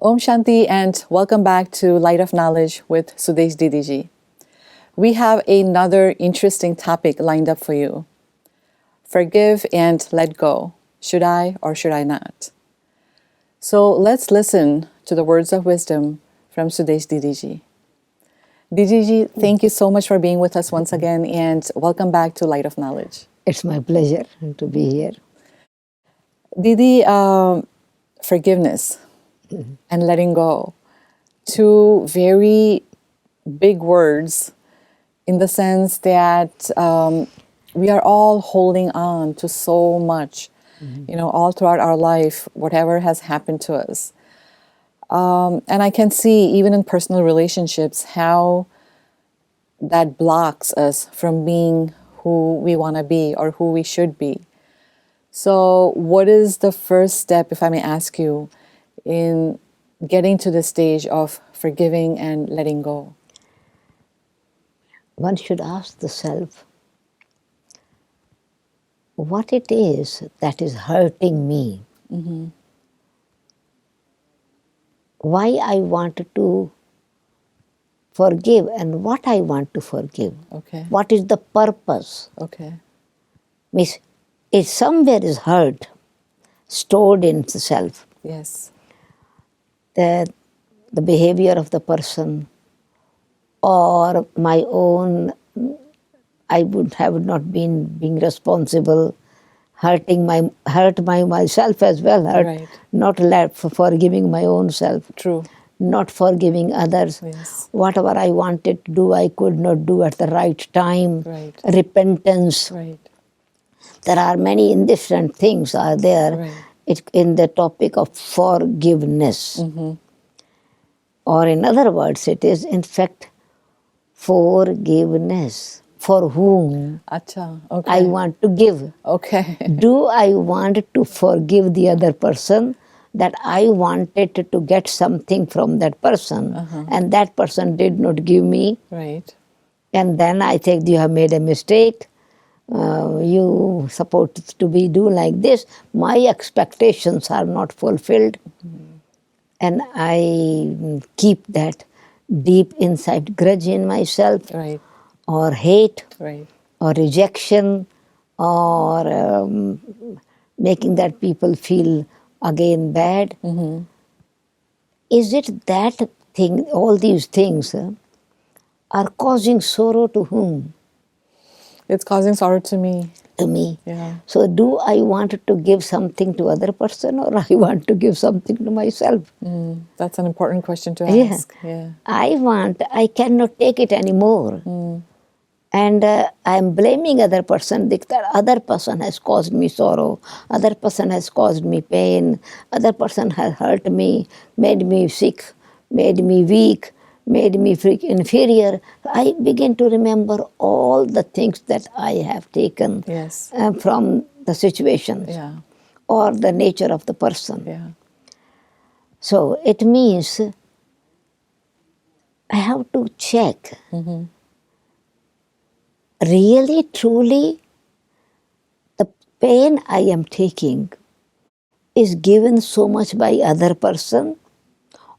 Om Shanti and welcome back to Light of Knowledge with Sudesh Didiji. We have another interesting topic lined up for you. Forgive and let go. Should I or should I not? So let's listen to the words of wisdom from Sudesh Didiji. Didiji, thank you so much for being with us once again and welcome back to Light of Knowledge. It's my pleasure to be here. Didi, forgiveness and letting go. Two very big words in the sense that we are all holding on to so much, all throughout our life, whatever has happened to us. And I can see, even in personal relationships, how that blocks us from being who we want to be or who we should be. So what is the first step, if I may ask you, in getting to the stage of forgiving and letting go? One should ask the self, what it is that is hurting me? Mm-hmm. Why I want to forgive and what I want to forgive. Okay. What is the purpose? Okay. Means if somewhere is hurt, stored in the self, Yes. the behavior of the person or my own, I would have not been being responsible, hurt myself as well, Right. not forgiving my own self, True. not forgiving others. Yes. Whatever I wanted to do, I could not do at the right time. Right. Repentance. Right. There are many indifferent things are there. Right. In the topic of forgiveness. Mm-hmm. Or in other words, it is in fact forgiveness. For whom Acha. Okay. I want to give. Okay. Do I want to forgive the other person that I wanted to get something from that person and that person did not give me? Right. And then I think you have made a mistake. You supposed to do like this. My expectations are not fulfilled. And I keep that deep inside grudge in myself. Right. Or hate. Right. Or rejection. Or making that people feel again bad. Mm-hmm. Is it that thing, all these things are causing sorrow to whom? It's causing sorrow to me. To me. Yeah. So do I want to give something to other person or I want to give something to myself? That's an important question to ask. Yeah. I cannot take it anymore. And I'm blaming other person. That other person has caused me sorrow. Other person has caused me pain. Other person has hurt me, made me sick, made me weak, made me inferior. I begin to remember all the things that I have taken Yes. from the situations or the nature of the person. Yeah. So it means I have to check. Really, truly, the pain I am taking is given so much by other person,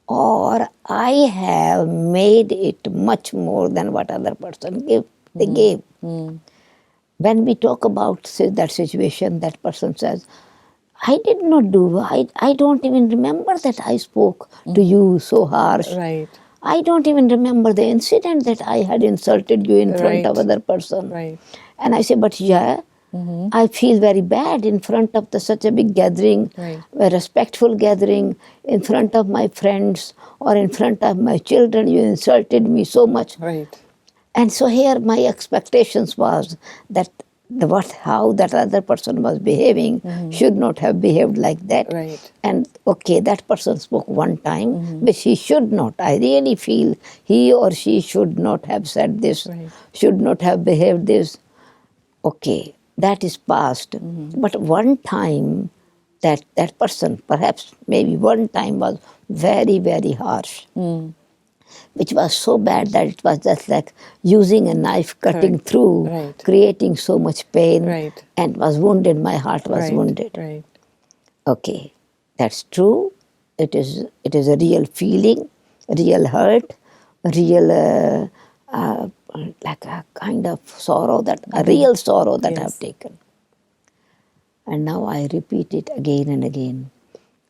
or I have made it much more than what other person gave. They gave. When we talk about that situation, that person says, I did not do, I don't even remember that I spoke to you so harsh. Right. I don't even remember the incident that I had insulted you in front of other person. Right. And I say, but I feel very bad in front of such a big gathering, a respectful gathering, in front of my friends or in front of my children. You insulted me so much. Right. And so here my expectations was that how that other person was behaving should not have behaved like that. Right. And okay, that person spoke one time, but he should not. I really feel he or she should not have said this, should not have behaved this. Okay, that is past. But one time that person, perhaps maybe one time was very, very harsh. Which was so bad that it was just like using a knife cutting through, creating so much pain, and was wounded. My heart was wounded. Right. Okay, that's true. it is a real feeling, real hurt, real like a kind of sorrow, that a real sorrow that I have taken. And now I repeat it again and again.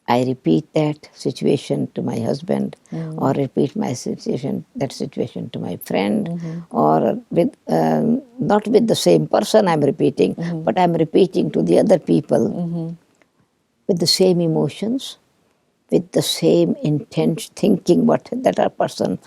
I repeat that situation to my husband, or repeat that situation to my friend, or with not with the same person I'm repeating, but I'm repeating to the other people with the same emotions, with the same intent, thinking what that our person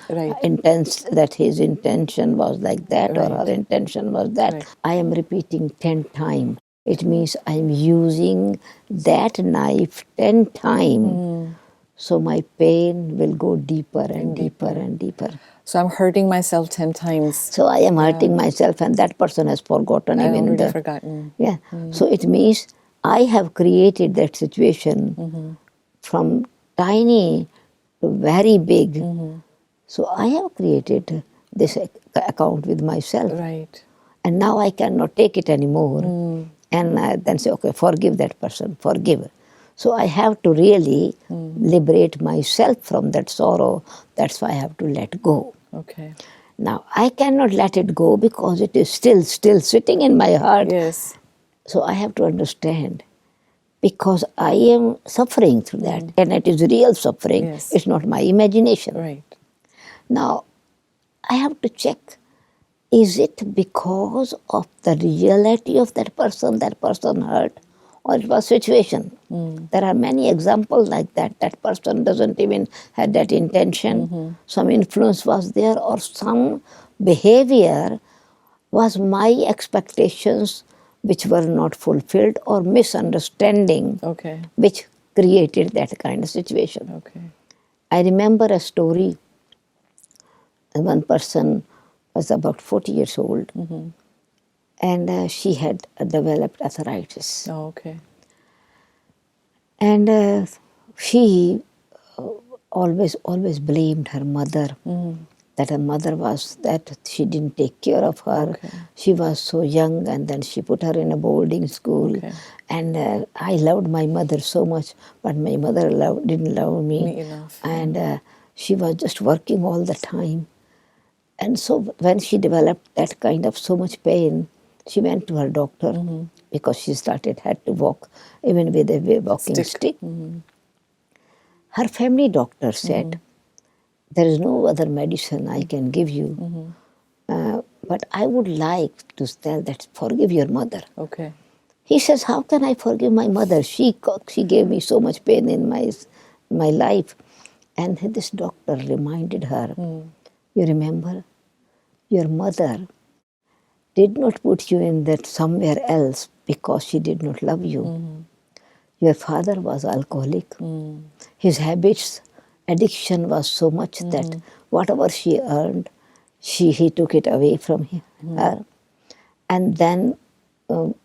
intends, that his intention was like that, or her intention was that. I am repeating 10 times. It means I am using that knife 10 times. So my pain will go deeper and deeper and deeper. So I'm hurting myself 10 times. So I am hurting myself, and that person has forgotten even the... forgotten. Yeah. So it means I have created that situation from tiny to very big. So I have created this account with myself. Right. And now I cannot take it anymore. And then say, okay, forgive that person, forgive. So I have to really liberate myself from that sorrow. That's why I have to let go. Okay. Now, I cannot let it go because it is still sitting in my heart. Yes. So I have to understand, because I am suffering through that, and it is real suffering. Yes. It's not my imagination. Right. Now, I have to check, is it because of the reality of that person hurt, or it was situation? There are many examples like that. That person doesn't even have that intention. Some influence was there, or some behavior was my expectations which were not fulfilled, or misunderstanding which created that kind of situation. Okay. I remember a story. One person was about 40 years old, and she had developed arthritis. Oh, okay. And she always blamed her mother, that her mother was, that she didn't take care of her. Okay. She was so young, and then she put her in a boarding school. Okay. And I loved my mother so much, but my mother didn't love me enough. And she was just working all the time. And so when she developed that kind of so much pain, she went to her doctor, because she had to walk even with a walking stick. Her family doctor said, there is no other medicine I can give you, but I would like to tell that forgive your mother. Okay. He says, how can I forgive my mother? She gave me so much pain in my life. And this doctor reminded her, you remember, your mother did not put you in that somewhere else because she did not love you. Your father was alcoholic. His habits, addiction was so much that whatever she earned, he took it away from her. And then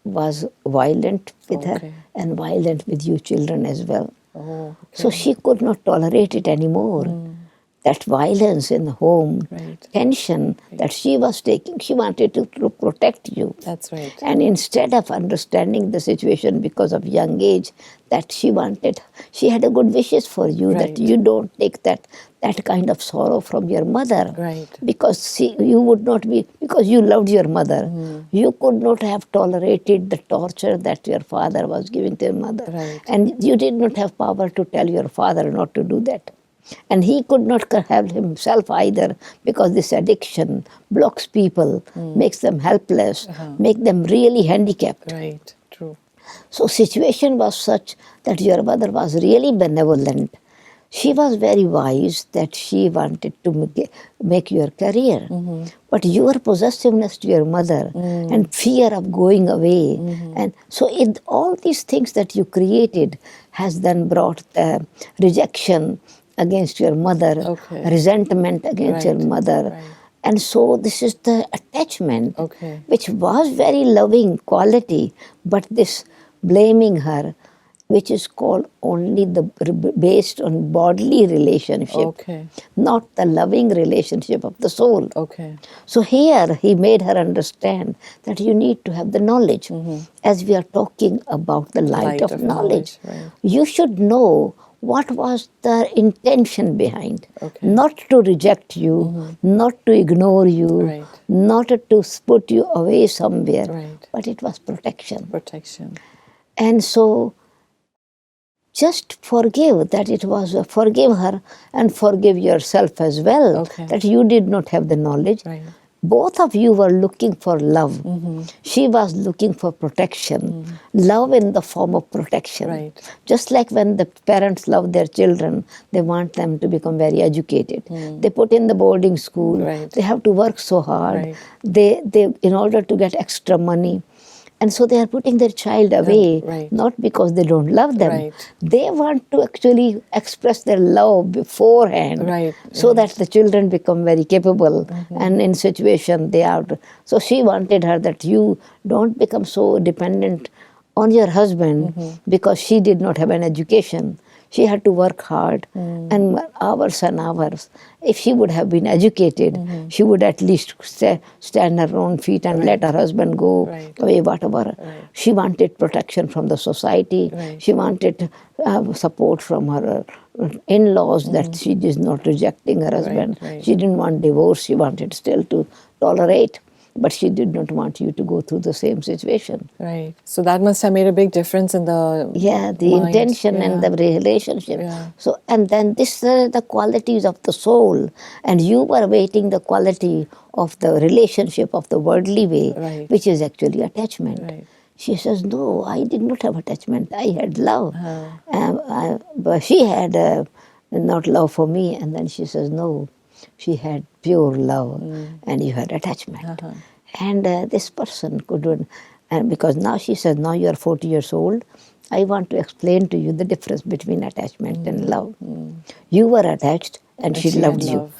was violent with her, and violent with you children as well. Oh, okay. So she could not tolerate it anymore. That violence in the home, tension that she was taking, she wanted to protect you. That's right. And instead of understanding the situation because of young age, that she had a good wishes for you, that you don't take that kind of sorrow from your mother. Right. Because you would not be, because you loved your mother, you could not have tolerated the torture that your father was giving to your mother. Right. And you did not have power to tell your father not to do that. And he could not have himself either, because this addiction blocks people, makes them helpless, make them really handicapped. Right, true. So situation was such that your mother was really benevolent. She was very wise, that she wanted to make your career. But your possessiveness to your mother and fear of going away. And so all these things that you created has then brought the rejection against your mother, resentment against your mother. And so this is the attachment, which was very loving quality, but this blaming her, which is called only based on bodily relationship, not the loving relationship of the soul. So here he made her understand that you need to have the knowledge. As we are talking about the light of knowledge, you should know what was the intention behind. Okay. Not to reject you, not to ignore you, Right. not to put you away somewhere, Right. but it was protection. Protection. And so just forgive that it was, forgive her and forgive yourself as well, Okay. that you did not have the knowledge. Right. Both of you were looking for love. She was looking for protection, love in the form of protection. Right. Just like when the parents love their children, they want them to become very educated. They put in the boarding school, Right. they have to work so hard, Right. they in order to get extra money. And so they are putting their child away, right. not because they don't love them. Right. They want to actually express their love beforehand, Right, so that the children become very capable and in situation they are. So she wanted her that you don't become so dependent on your husband because she did not have an education. She had to work hard and hours and hours. If she would have been educated, she would at least stand her own feet and let her husband go away, whatever. She wanted protection from the society. She wanted support from her in-laws, that she is not rejecting her husband. She didn't want divorce. She wanted still to tolerate. But she did not want you to go through the same situation. Right. So that must have made a big difference in the The mind. intention and the relationship. Yeah. So, and then this the qualities of the soul, and you were waiting the quality of the relationship of the worldly way, which is actually attachment. Right. She says, no, I did not have attachment. I had love. But she had not love for me. And then she says, no, she had pure love and you had attachment. And this person couldn't, and because now she says, now you are 40 years old, I want to explain to you the difference between attachment and love. You were attached and she loved you.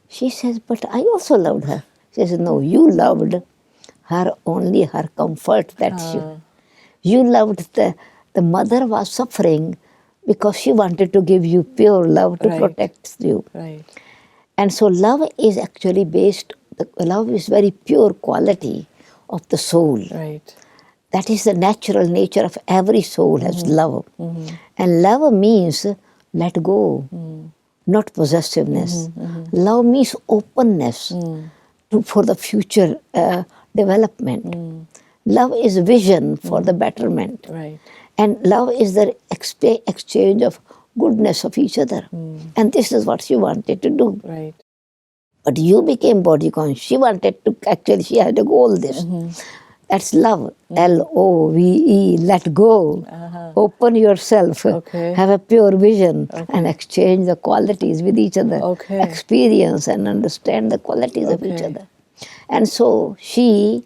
She says, but I also loved her. She says, no, you loved her only her comfort, that's you. You loved the mother was suffering because she wanted to give you pure love to protect you. Right. And so love is actually based, love is very pure quality of the soul. Right. That is the natural nature of every soul has love. And love means let go, not possessiveness. Love means openness for the future development. Love is vision for the betterment. Right. And love is the exchange of goodness of each other. And this is what she wanted to do. Right. But you became body conscious. She wanted to, actually, she had to go all this. That's love. L-O-V-E, let go. Open yourself. Have a pure vision and exchange the qualities with each other. Experience and understand the qualities of each other. And so she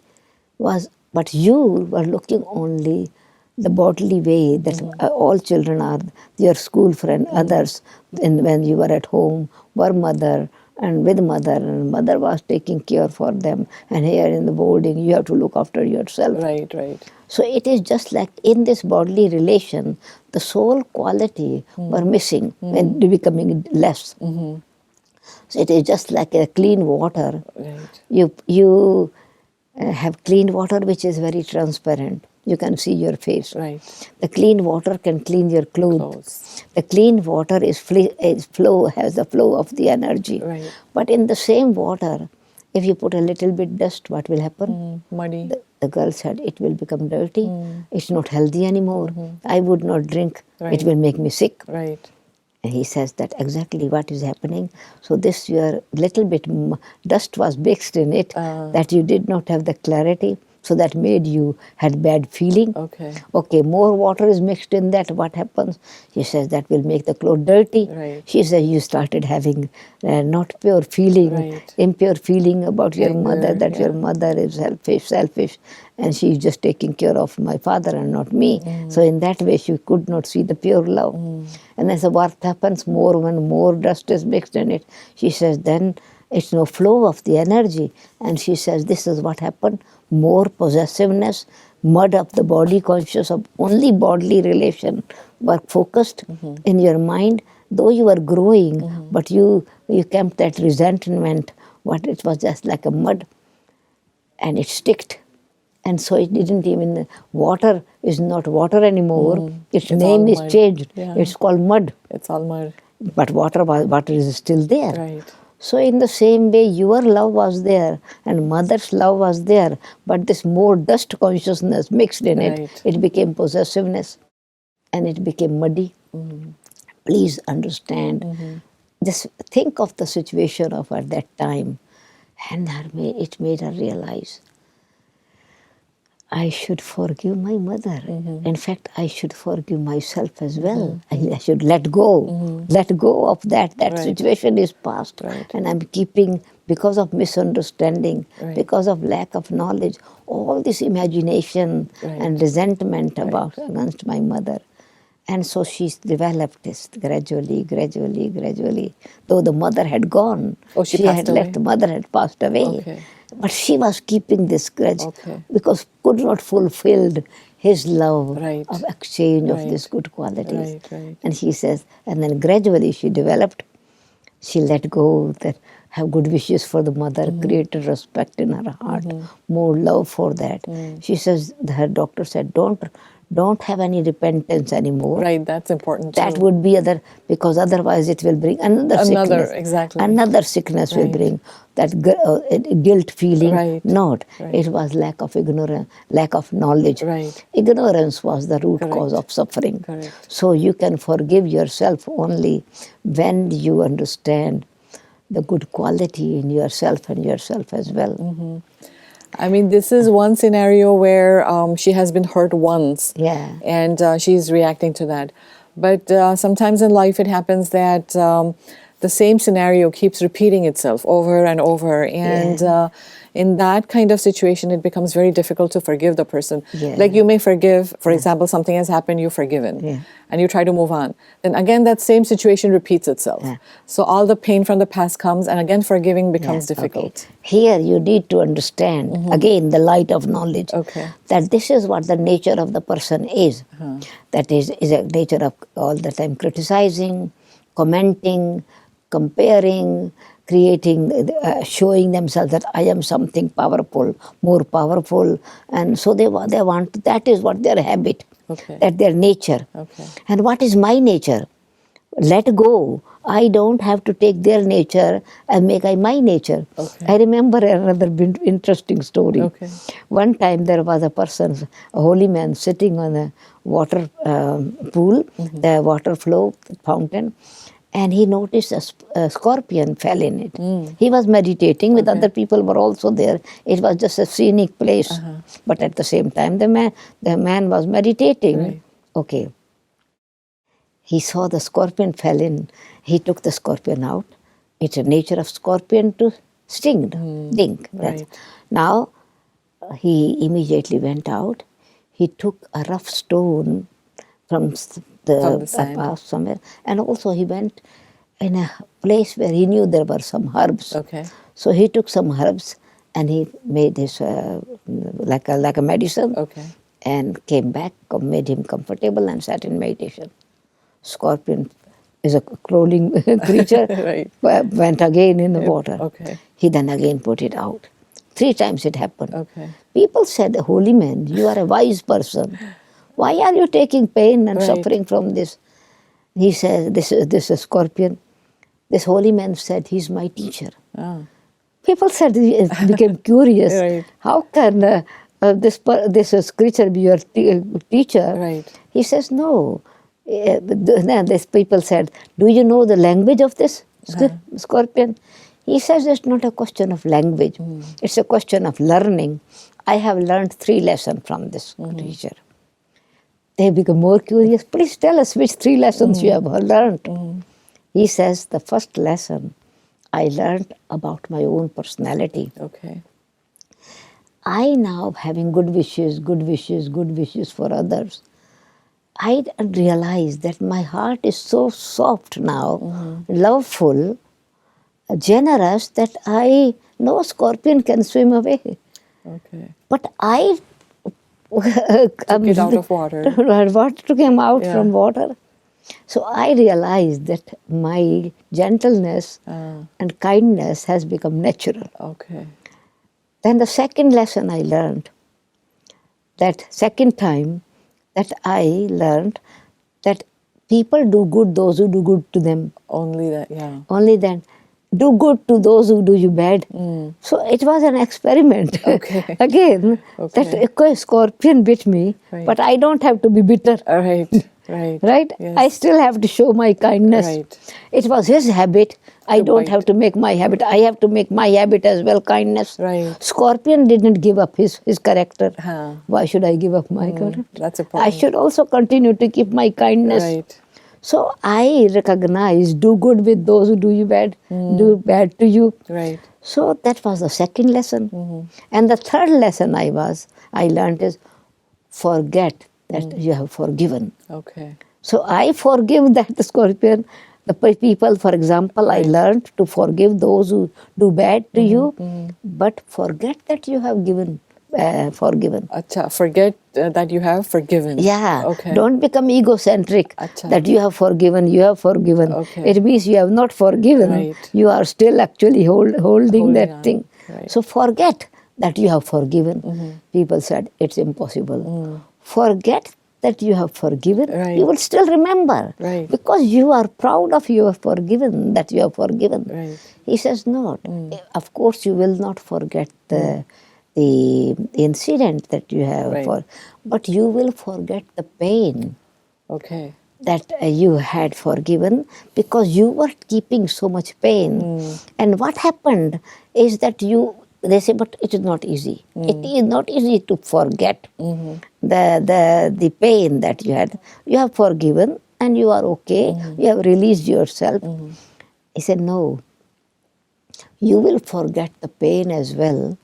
was, but you were looking only the bodily way that all children are, your school friend, others, and when you were at home, were mother and with mother, and mother was taking care for them, and here in the boarding, you have to look after yourself. Right, right. So it is just like in this bodily relation, the soul quality were missing and becoming less. So it is just like a clean water. Right. You have clean water which is very transparent. You can see your face. Right. The clean water can clean your clothes. The clean water has the flow of the energy. Right. But in the same water, if you put a little bit dust, what will happen? Muddy. The girl said, it will become dirty. It's not healthy anymore. I would not drink. Right. It will make me sick. Right. And he says that exactly what is happening. So this your little bit dust was mixed in it, that you did not have the clarity. So that made you had bad feeling. Okay, more water is mixed in that. What happens? She says that will make the clothes dirty. Right. She says you started having not pure feeling, impure feeling about your mother, that your mother is selfish, and she's just taking care of my father and not me. So in that way, she could not see the pure love. And then so what happens more when more dust is mixed in it? She says then it's no flow of the energy. And she says this is what happened. More possessiveness, mud of the body conscious of only bodily relation were focused in your mind. Though you were growing, but you kept that resentment, what it was just like a mud, and it sticked. And so it didn't even, water is not water anymore. Its name is changed. It's called mud. It's all mud. But water is still there. Right. So in the same way, your love was there and mother's love was there, but this more dust consciousness mixed in Right. it became possessiveness and it became muddy. Please understand. Just think of the situation of at that time, and it made her realize, I should forgive my mother. In fact, I should forgive myself as well. I should let go. Let go of that. That Right. situation is past. Right. And I'm keeping, because of misunderstanding, Right. because of lack of knowledge, all this imagination Right. and resentment against my mother. And so she's developed this gradually. Though the mother had gone, Oh, she had passed away? left, mother had passed away. Okay. But she was keeping this grudge Okay. because could not fulfill his love Right. of exchange of Right. these good qualities. Right. And she says, and then gradually she developed, she let go that have good wishes for the mother, created respect in her heart, more love for that. She says, her doctor said, don't have any repentance anymore. Right, that's important too. That would be because otherwise it will bring another sickness. Exactly. Another sickness will Right. bring that guilt feeling. Right. Not. Right. It was lack of ignorance, lack of knowledge. Right. Ignorance was the root Correct. cause of suffering. Correct. So you can forgive yourself only when you understand the good quality in yourself and yourself as well. I mean, this is one scenario where she has been hurt once. Yeah. And she's reacting to that. But sometimes in life it happens that the same scenario keeps repeating itself over and over. And in that kind of situation, it becomes very difficult to forgive the person. Yeah. Like you may forgive, for example, something has happened, you've forgiven. Yeah. And you try to move on. Then again, that same situation repeats itself. Yeah. So all the pain from the past comes, and again, forgiving becomes Yeah, difficult. okay. Here you need to understand, again, the light of knowledge, Okay. that this is what the nature of the person is. That is a nature of all the time criticizing, commenting, comparing, creating, showing themselves that I am something powerful, more powerful. And so they want, that is what their habit, Okay. that their nature. Okay. And what is my nature? Let go. I don't have to take their nature and make my nature. Okay. I remember another interesting story. Okay. One time there was a person, a holy man, sitting on a water pool, the water flow fountain, and he noticed a scorpion fell in it. He was meditating with other people were also there. It was just a scenic place, but at the same time the man was meditating. Right. Okay. He saw the scorpion fell in. He took the scorpion out. It's a nature of scorpion to sting, ding. Right. Now, he immediately went out. He took a rough stone from the sand. past somewhere, and also he went in a place where he knew there were some herbs. Okay. So he took some herbs and he made this like a medicine. Okay. And came back, made him comfortable, and sat in meditation. Scorpion is a crawling creature. Right. Went again in the water. Okay. He then again put it out. 3 times it happened. Okay. People said, holy man, you are a wise person. Why are you taking pain and Right. suffering from this? He says, this is a scorpion. This holy man said, he's my teacher. Ah. People said, became curious. Right. How can this creature be your teacher? Right. He says, no. These people said, do you know the language of this scorpion? He says, it's not a question of language. It's a question of learning. I have learned 3 lessons from this teacher. They become more curious. Please tell us which 3 lessons you have learned. He says, the first lesson I learned about my own personality. Okay. I now having good wishes for others. I realize that my heart is so soft now, loveful, generous, that no scorpion can swim away. Okay. But I Took it out of water. Water took him out Yeah. from water. So I realized that my gentleness and kindness has become natural. Okay. Then the second lesson I learned, that second time that I learned that People do good those who do good to them. Only that, yeah. Only then. Do good to those who do you bad. So it was an experiment. Okay. Again, Okay. that a scorpion bit me, Right. but I don't have to be bitter. All right, right. Right? Yes. I still have to show my kindness. Right. It was his habit. I To don't bite. have to make my habit. I have to make my habit as well, kindness. Right. Scorpion didn't give up his character. Huh. Why should I give up my character? That's I important. should also continue to keep my kindness. Right. So I recognize, do good with those who do you bad, do bad to you. Right. So that was the second lesson. And the third lesson I learned is forget that you have forgiven. Okay. So I forgive that scorpion. The people, for example, I learned to forgive those who do bad to you, but forget that you have forgiven. Acha, forget that you have forgiven. Yeah. Okay. Don't become egocentric Acha. that you have forgiven, you have forgiven. Okay. It means you have not forgiven. Right. You are still actually holding that on. thing. Right. So forget that you have forgiven. People said it's impossible. Forget that you have forgiven. Right. You will still remember. Right. Because you are proud of you have forgiven, that you have forgiven. Right. He says, no, of course you will not forget the incident that you have, Right. but you will forget the pain Okay. that you had forgiven because you were keeping so much pain. And what happened is that they say, but it is not easy. It is not easy to forget the pain that you had. You have forgiven and you are okay. You have released yourself. He said, no. You will forget the pain as well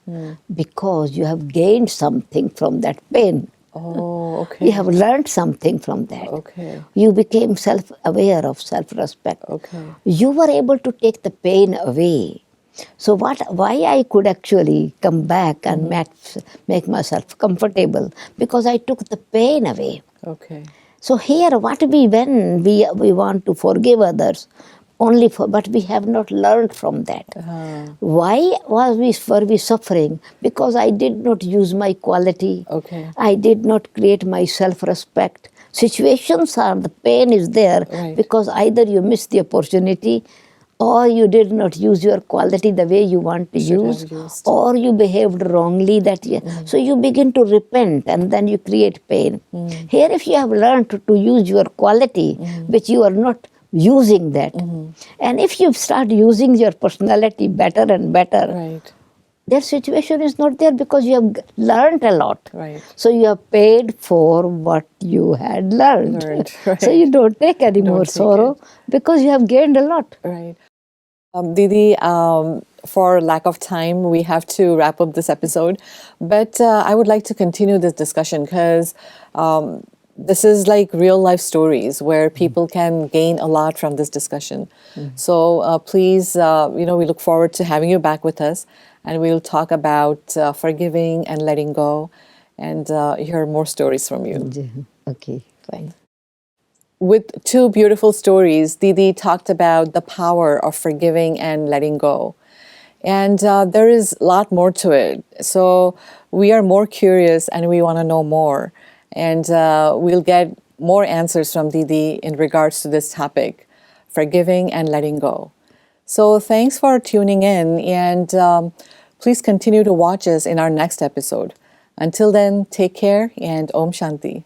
because you have gained something from that pain. Oh, okay. You have learned something from that. Okay. You became self-aware of self-respect. Okay. You were able to take the pain away. So why I could actually come back and make myself comfortable? Because I took the pain away. Okay. So here, when we want to forgive others, but we have not learned from that. Why were we suffering? Because I did not use my quality. Okay. I did not create my self-respect. Situations the pain is there Right. because either you missed the opportunity or you did not use your quality the way you want to Should use, have used. or you behaved wrongly. So you begin to repent and then you create pain. Here, if you have learned to use your quality, which you are not using that, and if you start using your personality better and better, Right. their situation is not there because you have learned a lot. Right. So you have paid for what you had learned. Right. So you don't take any more take sorrow because you have gained a lot. Right. Didi, for lack of time, we have to wrap up this episode. But I would like to continue this discussion because this is like real life stories where people can gain a lot from this discussion. So please, we look forward to having you back with us, and we'll talk about forgiving and letting go, and hear more stories from you. Okay, fine. With two beautiful stories, Didi talked about the power of forgiving and letting go. And there is a lot more to it. So we are more curious and we want to know more. And we'll get more answers from Didi in regards to this topic, forgiving and letting go. So thanks for tuning in, and please continue to watch us in our next episode. Until then, take care and Om Shanti.